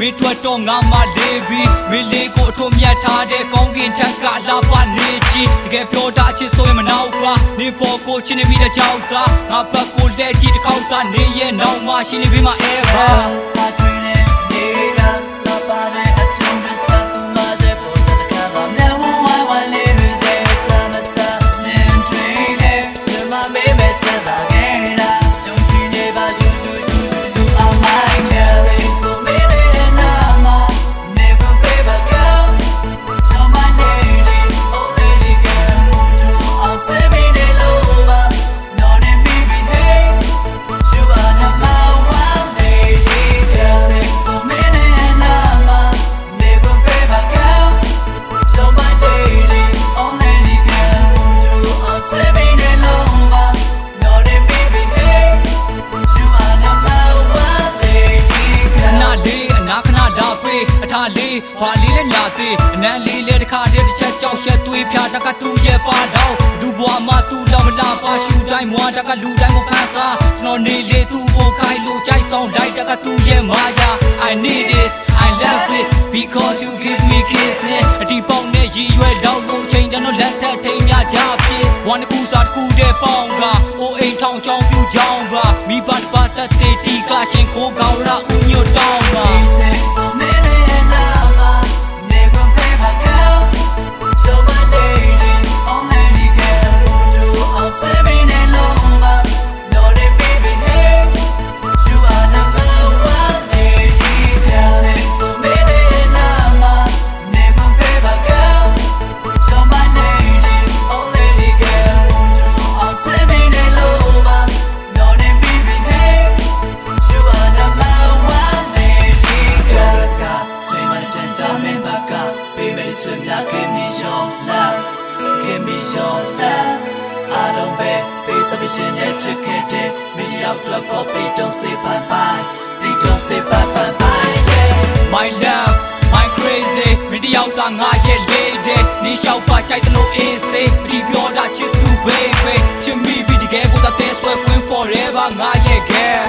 င်းထွက်တော့ငါမှလေးပြီးမင်းလေးကိုအထွတ်မြတ်ထားတဲ့ကောင်းကင်ထက်ကလာပါနေချီတကယ်ပြောတာချစ်ဆိုရင်မနောက်ပါနေပေါ်ကိုချင်းနေမိတဲ့ကြောက်တာငါဘက်ကိုလက်ကြည့်တစ်ခေါက်သားနေရဲ့နောက်မှရှိနေပြီမှာ ever စာတွင်နဲ့နေတာလာပါတဲ့အပြုံးတစ်ချက်သူမရဲ့ပေါ်စတဲ့ကဘာမြတ်ဝဝဝလေးတွေရဲ့တမတနေတွင်လေစမမေးမဲ့ချက်တာခဲ့တာယုံကြည်နေပါယူအောင်မိုင်းနဲ့ Say so many and I'm never pay back up so my lady oh lady girl do I'll tell me the love not in me hey you are not my one lady girl Say so many and I'm never pay back up so my lady oh lady girl do I'll tell me the love not in me hey you are not my one lady girl နာလေးအနာခဏလာပေးအထာလေးဘာလေးလဲညာသေးအနံလေးလဲတစ်ခါတည်းတစ်ချက်ကြောက်ရှက်သွေးဖြာတကသူ့ရဲ့ပါတော့သူ့ဘွားမသူ့လောက်မလာပါရှူတိုင်းမွာတကလူတိုင်းကိုဖန်စားကျွန်တော်နေလေသူ့ကိုခိုင်းလို့ကြိုက်ဆောင်လိုက်တကသူ့ရဲ့မာယာ I need this I love this because you give me kisses အဒီပေါင်းနဲ့ရည်ရွယ်လောက်လို့ချိန်တန်းတော့လက်ထပ်ထိန်မြကြပြေဝမ်းတစ်ခုစားတစ်ခုတည်းပေါင်းကအိုးအိမ်ထောင်ချောင်းပြူချောင်းပါမိဘတစ်ပါတတ်တဲ့တီကရှင်ခိုးကောင်းရာဦးညွတ်တောင်းပါ Say so many and I'm never pay back up so my lady oh lady girl do I'll tell me the love not a baby hey you are not my one lady girl Say so many and I'm never pay back up so my lady oh lady girl do I'll tell me the love not a baby hey you are not my one lady girl Sky take my attention me back up baby to me give me your love give me your love I don't pay pay sufficient to get it me out to pop they don't say bye bye they don't say bye bye bye yeah My love my crazy မင်းတယောက်သားငါရဲ့လေးတဲ့နေလျှောက်ပါကြိုက်တယ်လို့အေးစေမဒီပြောတာချစ်သူ baby ချစ်မိပြီးတကယ်ကိုသာတဲဆွဲ win forever ငါရဲ့ girl